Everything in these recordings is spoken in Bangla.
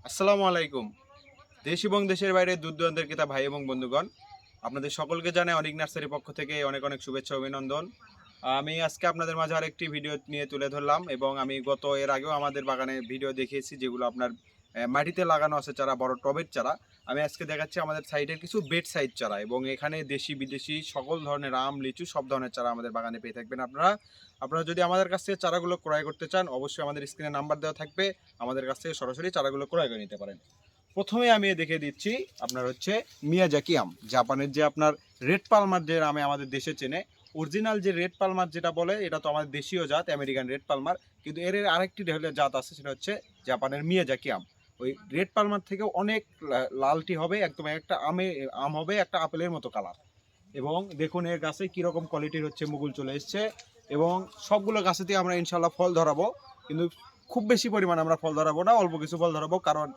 আসসালামু আলাইকুম। দেশ এবং দেশের বাইরে দূর দূরান্তের ক্রেতা ভাই এবং বন্ধুগণ, আপনাদের সকলকে জানাই অনেক নার্সারির পক্ষ থেকে অনেক অনেক শুভেচ্ছা অভিনন্দন। আমি আজকে আপনাদের মাঝে আরেকটি ভিডিও নিয়ে তুলে ধরলাম এবং আমি এর আগেও আমাদের বাগানে ভিডিও দেখিয়েছি যেগুলো আপনার মাটিতে লাগানো আছে চারা, বড় টবের চারা। আমি আজকে দেখাচ্ছি আমাদের সাইডের কিছু বেড সাইড চারা এবং এখানে দেশি বিদেশি সকল ধরনের আম, লিচু সব ধরনের চারা আমাদের বাগানে পেয়ে থাকবেন আপনারা। আপনারা যদি আমাদের কাছ থেকে চারাগুলো ক্রয় করতে চান, অবশ্যই আমাদের স্ক্রিনে নাম্বার দেওয়া থাকবে, আমাদের কাছ থেকে সরাসরি চারাগুলো ক্রয় করে নিতে পারেন। প্রথমে আমি দেখিয়ে দিচ্ছি আপনার হচ্ছে মিয়াজাকি আম, জাপানের যে আপনার রেড পালমার যে নামে আমাদের দেশে চেনে। অরিজিনাল যে রেড পালমার যেটা বলে এটা তো আমাদের দেশীয় জাত, আমেরিকান রেড পালমার, কিন্তু এর আরেকটি জাত আছে, সেটা হচ্ছে জাপানের মিয়াজাকি আম। ওই রেড পালমার থেকেও অনেক লালটি হবে, একদম একটা আম হবে একটা আপেলের মতো কালার। এবং দেখুন এর গাছে কীরকম কোয়ালিটির হচ্ছে মুকুল চলে এসছে এবং সবগুলো গাছেতে আমরা ইনশাল্লাহ ফল ধরাবো, কিন্তু খুব বেশি পরিমাণে আমরা ফল ধরাবো না, অল্প কিছু ফল ধরাবো, কারণ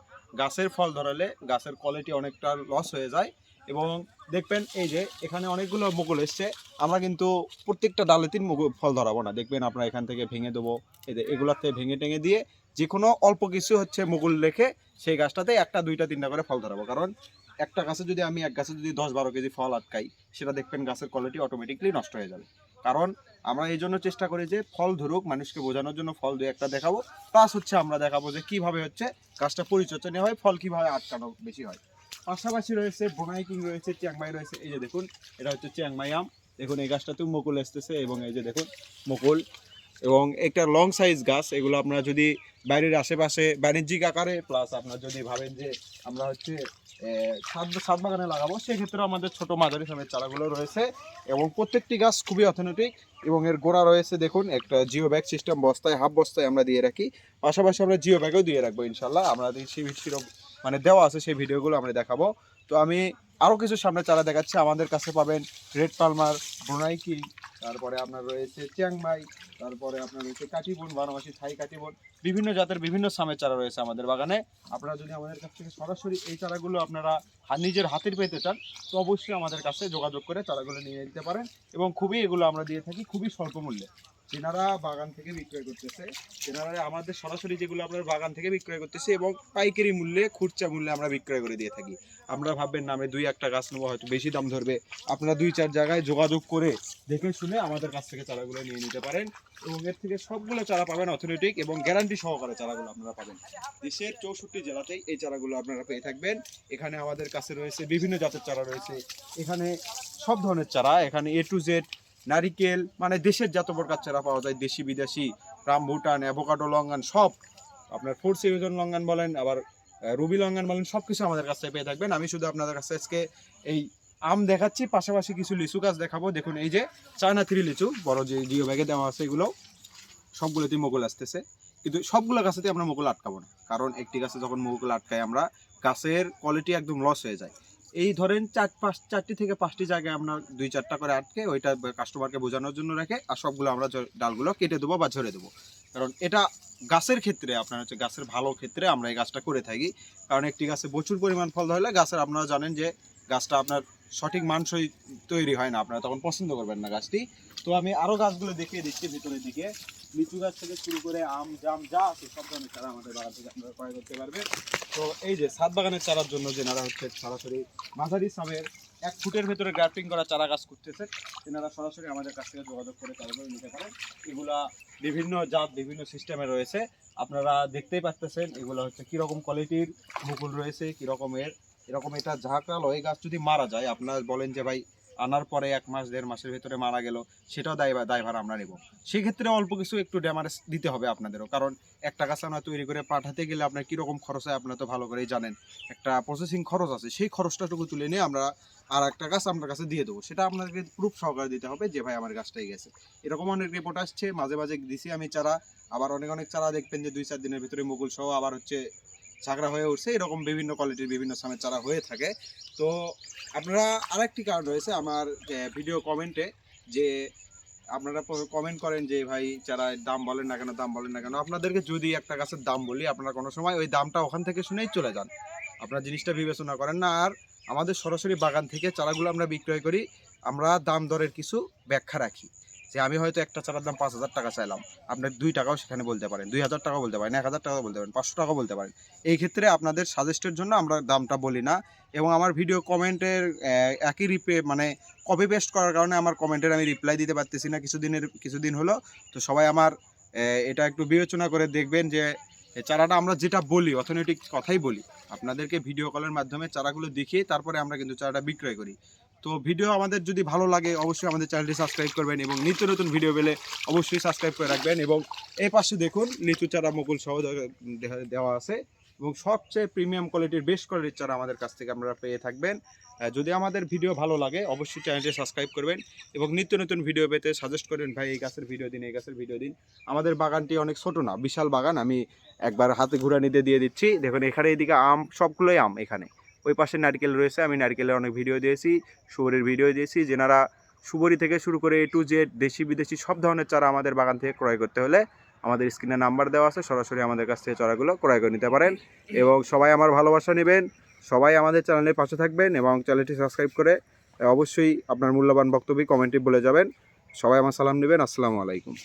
গাছের ফল ধরালে গাছের কোয়ালিটি অনেকটা লস হয়ে যায়। এবং দেখবেন এই যে এখানে অনেকগুলো মুকুল এসছে, আমরা কিন্তু প্রত্যেকটা ডালেতেই মুকুল ফল ধরাবো না, দেখবেন আমরা এখান থেকে ভেঙে দেবো, এই যে এগুলাতে ভেঙে টেঙে দিয়ে যে কোনো অল্প কিছু হচ্ছে মুকুল রেখে সেই গাছটাতে একটা দুইটা তিনটা করে ফল ধরাবো। কারণ একটা গাছে যদি আমি এক গাছে যদি 10-12 কেজি ফল আটকাই, সেটা দেখবেন গাছের কোয়ালিটি অটোমেটিকলি নষ্ট হয়ে যাবে। কারণ আমরা এই জন্য চেষ্টা করি যে ফল ধরুক, মানুষকে বোঝানোর জন্য ফল দু একটা দেখাবো, প্লাস হচ্ছে আমরা দেখাবো যে কিভাবে হচ্ছে গাছটা পরিচর্যা নেওয়া হয়, ফল কিভাবে আটকানো বেশি হয়। পাশাপাশি রয়েছে বোনাই কিং, রয়েছে চিয়াংমাই রয়েছে। এই যে দেখুন এটা হচ্ছে চিয়াংমাই আম, দেখুন এই গাছটাতেও মুকুল আসতেছে এবং এই যে দেখুন মুকুল, এবং একটা লং সাইজ গাছ। এগুলো আপনারা যদি বাইরের আশেপাশে বাণিজ্যিক আকারে, প্লাস আপনারা যদি ভাবেন যে আমরা হচ্ছে ছাদ বাগানে লাগাবো, সেক্ষেত্রে আমাদের ছোট মাঝারি সামের চারাগুলো রয়েছে এবং প্রত্যেকটি গাছ খুবই অথেন্টিক। এবং এর গোড়া রয়েছে দেখুন একটা জিও ব্যাগ সিস্টেম, বস্তায় হাফ বস্তায় আমরা দিয়ে রাখি, পাশাপাশি আমরা জিও ব্যাগও দিয়ে রাখবো ইনশাল্লাহ। আমরা সেই মানে দেওয়া আছে, সেই ভিডিওগুলো আমরা দেখাবো। তো আমি আরও কিছু সামনে চারা দেখাচ্ছি। আমাদের কাছে পাবেন রেড পালমার, ব্রুনাই কিং, তারপরে আপনার রয়েছে চিয়াংমাই, তারপরে আপনার রয়েছে কাটিবন, বারোমাসি থাই কাটিবন, বিভিন্ন জাতের বিভিন্ন সামের চারা রয়েছে আমাদের বাগানে। আপনারা যদি আমাদের কাছ থেকে সরাসরি এই চারাগুলো আপনারা নিজের হাতের পেতে চান, তো অবশ্যই আমাদের কাছে যোগাযোগ করে চারাগুলো নিয়ে নিতে পারেন এবং খুবই এগুলো আমরা দিয়ে থাকি খুবই স্বল্প মূল্যে। যেনারা বাগান থেকে বিক্রয় করতেছে, তেনারা আমাদের সরাসরি যেগুলো আপনার বাগান থেকে বিক্রয় করতেছে এবং পাইকারি মূল্যে, খুচরা মূল্যে আমরা বিক্রয় করে দিয়ে থাকি। আমরা ভাববেন না আমি দুই একটা গাছ নেবো হয়তো বেশি দাম ধরবে, আপনারা 2-4 জায়গায় যোগাযোগ করে দেখে শুনে আমাদের কাছ থেকে চারাগুলো নিয়ে নিতে পারেন এবং এর থেকে সবগুলো চারা পাবেন অথেন্টিক এবং গ্যারান্টি সহকারে চারাগুলো আপনারা পাবেন। দেশের 64 জেলাতেই এই চারাগুলো আপনারা পেয়ে থাকবেন। এখানে আমাদের কাছে রয়েছে বিভিন্ন জাতের চারা রয়েছে, এখানে সব ধরনের চারা, এখানে A to Z নারিকেল, মানে দেশের যত প্রকার চারা পাওয়া যায়, দেশি বিদেশি, রামভুটান, অ্যাভোকাডো, লঙ্গান, সব আপনার 4 সিজন লঙ্গান বলেন, আবার রুবি লঙ্গান বলেন, সব কিছু আমাদের কাছ থেকে পেয়ে থাকবেন। আমি শুধু আপনাদের কাছে আজকে এই আম দেখাচ্ছি, পাশাপাশি কিছু লিচু গাছ দেখাবো। দেখুন এই যে চায়না 3 লিচু, বড় যে জিও ব্যাগে দেওয়া আছে, এগুলো সবগুলোতেই মুকুল আসতেছে, কিন্তু সবগুলো গাছেতে আমরা মুকুল আটকাবো না, কারণ একটি গাছে যখন মুকুল আটকায় আমরা গাছের কোয়ালিটি একদম লস হয়ে যায়। এই ধরেন 4টি থেকে 5টি জায়গায় আমরা 2-4টা করে আটকে ওইটা কাস্টমারকে বোঝানোর জন্য রেখে, আর সবগুলো আমরা ডালগুলো কেটে দেবো বা ঝরে দেবো। কারণ এটা গাছের ক্ষেত্রে আপনার হচ্ছে গাছের ভালো ক্ষেত্রে আমরা এই গাছটা করে থাকি। কারণ একটি গাছে প্রচুর পরিমাণ ফল ধরলে গাছের, আপনারা জানেন যে গাছটা আপনার সঠিক মানসই তৈরি হয় না, আপনারা তখন পছন্দ করবেন না গাছটি। তো আমি আরও গাছগুলো দেখিয়ে দিচ্ছি ভিতরের দিকে। লিচু গাছ থেকে শুরু করে আম, জাম যা আছে সব ধরনের চারা আমাদের বাগান থেকে আপনারা ক্রয় করতে পারবেন। তো এই যে ছাদ বাগানের চারার জন্য যেনারা হচ্ছে সরাসরি মাঝারি সামের 1 ফুটের ভেতরে গ্রাফটিং করা চারা গাছ করতেছে, তেনারা সরাসরি আমাদের কাছ থেকে যোগাযোগ করে চারাগুলো নিতে পারেন। এগুলা বিভিন্ন জাত, বিভিন্ন সিস্টেমে রয়েছে, আপনারা দেখতেই পাচ্ছেন এগুলো হচ্ছে কীরকম কোয়ালিটির মুকুল রয়েছে, কীরকমের। এরকম এটা ঝাঁকড়ালো, এই গাছ যদি মারা যায়, আপনারা বলেন যে ভাই আনার পরে 1 মাস 1.5 মাসের ভেতরে মারা গেল, সেটাও দায়ভার আমরা নেব। সেক্ষেত্রে অল্প কিছু একটু ড্যামারেজ দিতে হবে আপনাদেরও, কারণ একটা গাছ আমরা তৈরি করে পাঠাতে গেলে আপনার কীরকম খরচ হয় আপনারা তো ভালো করেই জানেন। একটা প্রসেসিং খরচ আছে, সেই খরচটাটুকু তুলে নিয়ে আমরা আর একটা গাছ আপনার কাছে দিয়ে দেবো, সেটা আপনাকে প্রুফ সহকারে দিতে হবে যে ভাই আমার গাছটাই গেছে। এরকম অনেক রিপোর্ট আসছে, মাঝে মাঝে দিছি আমি চারা, আবার অনেক চারা দেখবেন যে 2-4 দিনের ভিতরে মুকুল সহ আবার হচ্ছে ঝাঁকড়া হয়ে উঠছে। এরকম বিভিন্ন কোয়ালিটির বিভিন্ন সামের চারা হয়ে থাকে। তো আপনারা আরেকটি কারণ রয়েছে আমার ভিডিও কমেন্টে, যে আপনারা কমেন্ট করেন যে ভাই চারা দাম বলেন না কেন, দাম বলেন না কেন। আপনাদেরকে যদি একটা গাছের দাম বলি, আপনারা কোনো সময় ওই দামটা ওখান থেকে শুনেই চলে যান, আপনারা জিনিসটা বিবেচনা করেন না। আর আমাদের সরাসরি বাগান থেকে চারাগুলো আমরা বিক্রয় করি, আমরা দাম দরের কিছু ব্যাখ্যা রাখি। যে আমি হয়তো একটা চারার দাম 5,000 টাকা চাইলাম, আপনার 2 টাকাও সেখানে বলতে পারেন, 2,000 টাকাও বলতে পারেন, 1,000 টাকাও বলতে পারেন, 500 টাকাও বলতে পারেন। এই ক্ষেত্রে আপনাদের সাজেস্টের জন্য আমরা দামটা বলি না। এবং আমার ভিডিও কমেন্টের একই মানে কপি পেস্ট করার কারণে আমার কমেন্টের আমি রিপ্লাই দিতে পারতেছি না কিছুদিন হলো। তো সবাই আমার এটা একটু বিবেচনা করে দেখবেন যে চারাটা আমরা যেটা বলি অথেন্টিক কথাই বলি, আপনাদেরকে ভিডিও কলের মাধ্যমে চারাগুলো দেখিয়ে তারপরে আমরা কিন্তু চারাটা বিক্রয় করি। তো ভিডিও আমাদের যদি ভালো লাগে অবশ্যই আমাদের চ্যানেলটি সাবস্ক্রাইব করবেন এবং নিত্য নতুন ভিডিও পেলে অবশ্যই সাবস্ক্রাইব করে রাখবেন। এবং এই পাশে দেখুন লিচু চারা মুকুল সহ দেওয়া আছে এবং সবচেয়ে প্রিমিয়াম কোয়ালিটির বেস্ট কোয়ালিটির চারা আমাদের কাছ থেকে আপনারা পেয়ে থাকবেন। যদি আমাদের ভিডিও ভালো লাগে অবশ্যই চ্যানেলটি সাবস্ক্রাইব করবেন এবং নিত্য নতুন ভিডিও পেতে সাজেস্ট করেন, ভাই এই গাছের ভিডিও দিন, এই গাছের ভিডিও দিন। আমাদের বাগানটি অনেক ছোট না, বিশাল বাগান। আমি একবার হাতে ঘুরানিতে দিয়ে দিচ্ছি। দেখুন এখানে এদিকে আম, সবগুলোই আম। এখানে ওই পাশে নারকেল রয়েছে, আমি নারকেলের অনেক ভিডিও দিয়েছি, সুবরির ভিডিও দিয়েছি। যেনারা সুবরি থেকে শুরু করে A to Z দেশি বিদেশি সব ধরনের চারা আমাদের বাগান থেকে ক্রয় করতে হলে আমাদের স্ক্রিনে নাম্বার দেওয়া আছে, সরাসরি আমাদের কাছ থেকে চারাগুলো ক্রয় করে নিতে পারেন। এবং সবাই আমার ভালোবাসা নেবেন, সবাই আমাদের চ্যানেলের পাশে থাকবেন এবং চ্যানেলটি সাবস্ক্রাইব করে অবশ্যই আপনার মূল্যবান বক্তব্য কমেন্টে বলে যাবেন। সবাই আমার সালাম নেবেন। আসসালামু আলাইকুম।